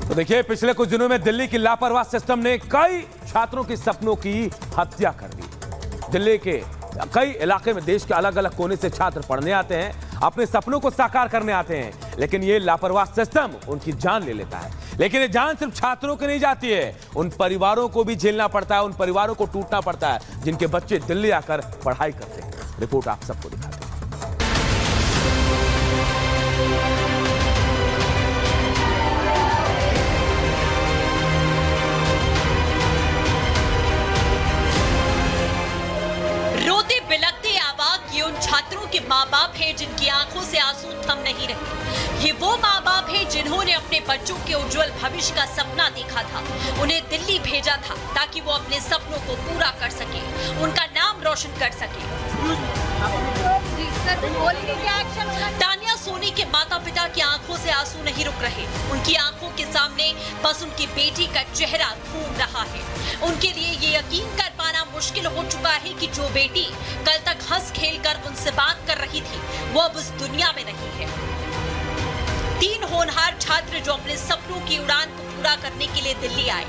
तो देखिए, पिछले कुछ दिनों में दिल्ली की लापरवाह सिस्टम ने कई छात्रों के सपनों की हत्या कर दी। दिल्ली के कई इलाके में देश के अलग अलग कोने से छात्र पढ़ने आते हैं, अपने सपनों को साकार करने आते हैं, लेकिन ये लापरवाह सिस्टम उनकी जान ले लेता है। लेकिन ये जान सिर्फ छात्रों की नहीं जाती है, उन परिवारों को भी झेलना पड़ता है, उन परिवारों को टूटना पड़ता है जिनके बच्चे दिल्ली आकर पढ़ाई करते हैं। रिपोर्ट आप सबको दिखाते हैं। रोते बिलखते आवाज ये उन छात्रों के माँ बाप हैं जिनकी आंखों से आंसू थम नहीं रहे। ये वो माँ बाप हैं जिन्होंने अपने बच्चों के उज्जवल भविष्य का सपना देखा था, उन्हें दिल्ली भेजा था ताकि वो अपने सपनों को पूरा कर सके, उनका नाम रोशन कर सके। तानिया सोनी के माता पिता की आंखों से आंसू नहीं रुक रहे। उनकी आंखों के सामने बस उनकी बेटी का चेहरा घूम रहा है। उनके लिए ये यकीन कर पाना मुश्किल हो चुका है कि जो बेटी कल तक हंस खेल कर उनसे बात कर रही थी, वो अब उस दुनिया में नहीं है। 3 होनहार छात्र जो अपने सपनों की उड़ान को पूरा करने के लिए दिल्ली आए,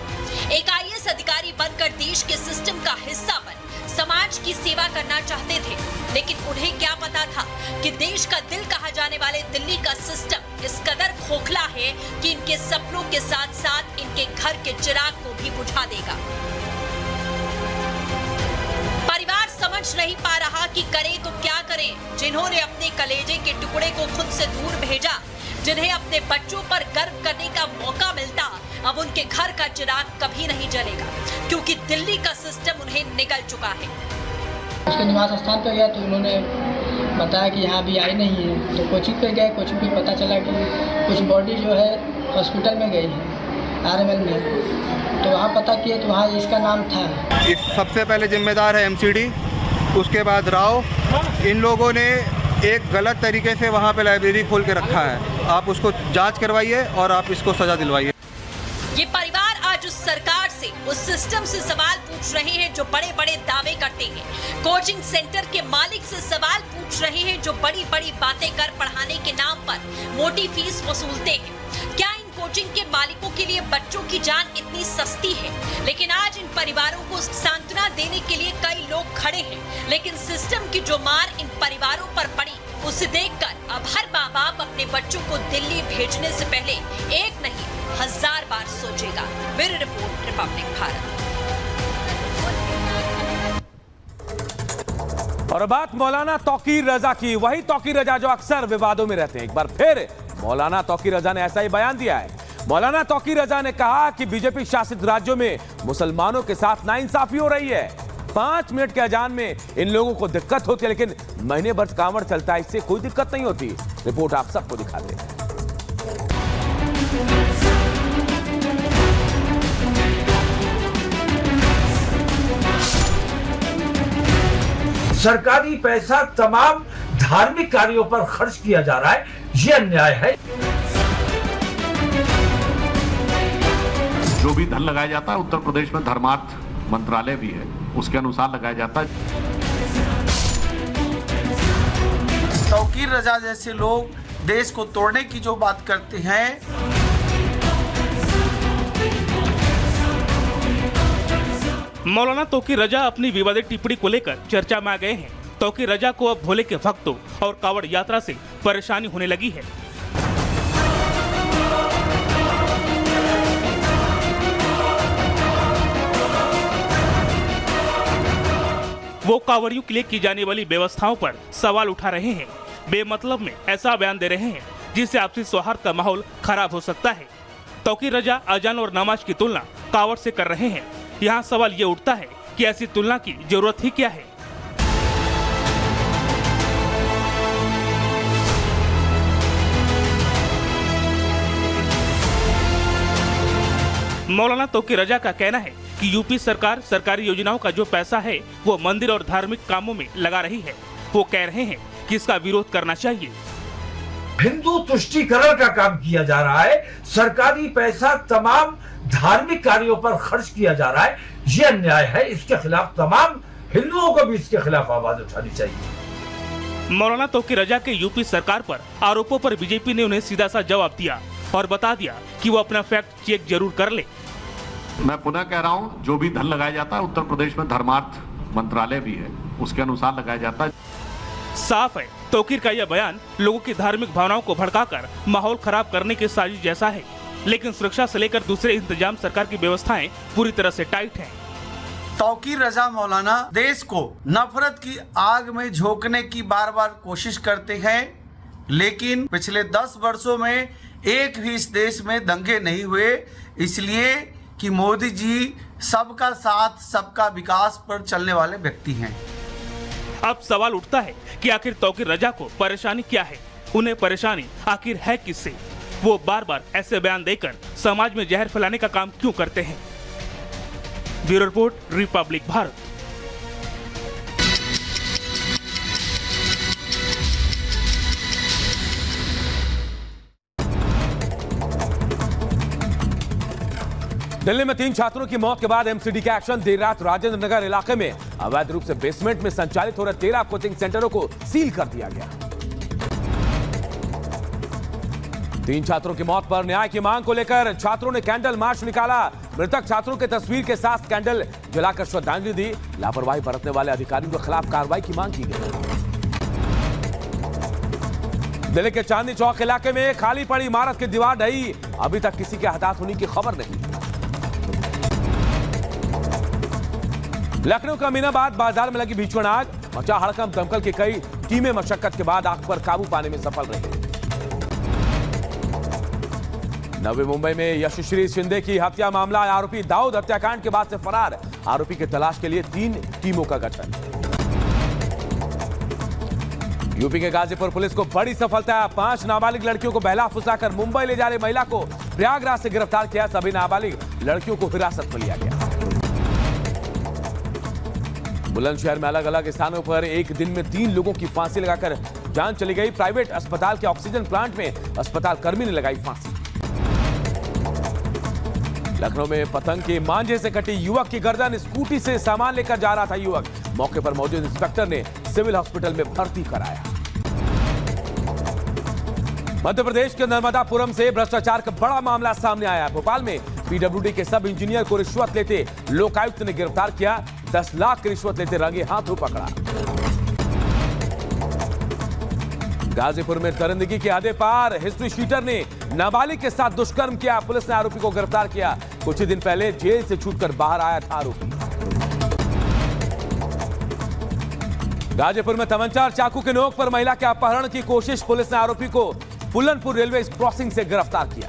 एक IAS अधिकारी बनकर देश के सिस्टम का हिस्सा बन समाज की सेवा करना चाहते थे, लेकिन उन्हें क्या पता था कि देश का दिल कहा जाने वाले दिल्ली का सिस्टम इस कदर खोखला है कि इनके सपनों के साथ साथ इनके घर के चिराग को भी बुझा देगा। परिवार समझ नहीं पा रहा कि करे तो क्या करें। जिन्होंने अपने कलेजे के टुकड़े को खुद से दूर भेजा, जिन्हें अपने बच्चों पर गर्व करने का मौका मिलता, अब उनके घर का चिराग कभी नहीं जलेगा, क्योंकि दिल्ली का सिस्टम उन्हें निगल चुका है। उसके निवास स्थान पर गया तो उन्होंने बताया कि यहाँ भी आई नहीं है। तो कोचिंग पे गए, कोचिंग पे पता चला कि कुछ बॉडी जो है हॉस्पिटल में गई है, RML में। तो वहाँ पता किए तो वहाँ इसका नाम था। इस सबसे पहले जिम्मेदार है MCD, उसके बाद राव। इन लोगों ने एक गलत तरीके से वहाँ पे लाइब्रेरी खोल के रखा है। आप उसको जांच करवाइए और आप इसको सजा दिलवाइए। ये परिवार आज उस सरकार से, उस सिस्टम से सवाल पूछ रहे हैं जो बड़े बड़े दावे करते हैं। कोचिंग सेंटर के मालिक से सवाल पूछ रहे हैं जो बड़ी बड़ी बातें कर पढ़ाने के नाम पर मोटी फीस वसूलते हैं। क्या इन कोचिंग के मालिकों के लिए बच्चों की जान इतनी सस्ती है? लेकिन आज इन परिवारों को सांत्वना देने के लिए कई लोग खड़े हैं, लेकिन सिस्टम की जो मार इन परिवारों पर पड़ी, उसे देखकर अब हर माँ बाप अपने बच्चों को दिल्ली भेजने से पहले एक नहीं 1000 बार सोचेगा। Bureau report, Republic Bharat. और बात मौलाना तौकीर रजा की, वही तौकीर रजा जो अक्सर विवादों में रहते हैं। एक बार फिर मौलाना तौकीर रजा ने ऐसा ही बयान दिया है। मौलाना तौकीर रजा ने कहा कि बीजेपी शासित राज्यों में मुसलमानों के साथ नाइंसाफी हो रही है। 5 मिनट के अजान में इन लोगों को दिक्कत होती है, लेकिन महीने भर कांवड़ चलता है, इससे कोई दिक्कत नहीं होती। रिपोर्ट आप सबको दिखाते हैं। सरकारी पैसा तमाम धार्मिक कार्यों पर खर्च किया जा रहा है, ये अन्याय है। जो भी धन लगाया जाता है, उत्तर प्रदेश में धर्मार्थ मंत्रालय भी है, उसके अनुसार लगाया जाता है। तौकीर रजा जैसे लोग देश को तोड़ने की जो बात करते हैं, मौलाना तौकीर रजा अपनी विवादित टिप्पणी को लेकर चर्चा में आ गए हैं। तौकीर रजा को अब भोले के भक्तों और कावड़ यात्रा से परेशानी होने लगी है। वो कांवड़ियों के लिए की जाने वाली व्यवस्थाओं पर सवाल उठा रहे हैं। बेमतलब में ऐसा बयान दे रहे हैं जिससे आपसी सौहार्द का माहौल खराब हो सकता है। तौकीर रजा अजान और नमाज की तुलना कावड़ से कर रहे हैं। यहाँ सवाल ये उठता है कि ऐसी तुलना की जरूरत ही क्या है। मौलाना तौकीर रजा का कहना है कि यूपी सरकार सरकारी योजनाओं का जो पैसा है वो मंदिर और धार्मिक कामों में लगा रही है। वो कह रहे हैं कि इसका विरोध करना चाहिए। हिंदू तुष्टीकरण का काम किया जा रहा है, सरकारी पैसा तमाम धार्मिक कार्यों पर खर्च किया जा रहा है, ये अन्याय है। इसके खिलाफ तमाम हिंदुओं को भी इसके खिलाफ आवाज उठानी चाहिए। मौलाना तौकीर रजा के यूपी सरकार पर आरोपों पर बीजेपी ने उन्हें सीधा सा जवाब दिया। और बता दिया कि वो अपना फैक्ट चेक जरूर कर ले। मैं पुनः कह रहा हूं, जो भी धन लगाया जाता है उत्तर प्रदेश में धर्मार्थ मंत्रालय भी है, उसके अनुसार लगाया जाता है। साफ है, तौकीर का यह बयान लोगों की धार्मिक भावनाओं को भड़काकर माहौल खराब करने की साजिश जैसा है, लेकिन सुरक्षा से लेकर दूसरे इंतजाम सरकार की व्यवस्थाएं पूरी तरह से टाइट हैं। तौकीर रजा मौलाना देश को नफरत की आग में झोंकने की बार बार कोशिश करते हैं, लेकिन पिछले 10 वर्षों में एक भी इस देश में दंगे नहीं हुए, इसलिए कि मोदी जी सबका साथ सबका विकास पर चलने वाले व्यक्ति हैं। अब सवाल उठता है कि आखिर तौकीर रजा को परेशानी क्या है, उन्हें परेशानी आखिर है किससे? वो बार बार ऐसे बयान देकर समाज में जहर फैलाने का काम क्यों करते हैं? Bureau report, Republic Bharat. Delhi में 3 छात्रों की मौत के बाद एमसीडी का एक्शन। देर रात राजेंद्र नगर इलाके में अवैध रूप से बेसमेंट में संचालित हो रहे 13 कोचिंग सेंटरों को सील कर दिया गया। 3 छात्रों की मौत पर न्याय की मांग को लेकर छात्रों ने कैंडल मार्च निकाला। मृतक छात्रों की तस्वीर के साथ कैंडल जलाकर श्रद्धांजलि दी। लापरवाही बरतने वाले अधिकारियों के खिलाफ कार्रवाई की मांग की गई। दिल्ली के चांदनी चौक इलाके में खाली पड़ी इमारत की दीवार ढही, अभी तक किसी के हताहत होने की खबर नहीं। लखनऊ का अमीनाबाद बाजार में लगी भीषण आग, मचा हड़कंप। दमकल की कई टीमें मशक्कत के बाद आग पर काबू पाने में सफल रही। नवी मुंबई में यशश्री शिंदे की हत्या मामला, आरोपी दाऊद हत्याकांड के बाद से फरार। आरोपी की तलाश के लिए 3 टीमों का गठन। यूपी के गाजीपुर पुलिस को बड़ी सफलता, 5 नाबालिग लड़कियों को बहला फुसलाकर मुंबई ले जा रही महिला को प्रयागराज से गिरफ्तार किया। सभी नाबालिग लड़कियों को हिरासत में लिया गया। बुलंदशहर में अलग अलग स्थानों पर एक दिन में 3 लोगों की फांसी लगाकर जान चली गई। प्राइवेट अस्पताल के ऑक्सीजन प्लांट में अस्पताल कर्मी ने लगाई फांसी। लखनऊ में पतंग के मांझे से कटी युवक की गर्दन, स्कूटी से सामान लेकर जा रहा था युवक। मौके पर मौजूद इंस्पेक्टर ने सिविल हॉस्पिटल में भर्ती कराया। मध्य प्रदेश के नर्मदापुरम से भ्रष्टाचार का बड़ा मामला सामने आया। भोपाल में पीडब्ल्यूडी के सब इंजीनियर को रिश्वत लेते लोकायुक्त ने गिरफ्तार किया। 10 लाख की रिश्वत लेते रंगे हाथों पकड़ा। गाजीपुर में दरिंदगी की हदें पार, हिस्ट्री शीटर ने नाबालिग के साथ दुष्कर्म किया। पुलिस ने आरोपी को गिरफ्तार किया। कुछ ही दिन पहले जेल से छूटकर बाहर आया था आरोपी। गाजीपुर में तमंचा और चाकू के नोक पर महिला के अपहरण की कोशिश, पुलिस ने आरोपी को फुलनपुर रेलवे क्रॉसिंग से गिरफ्तार किया।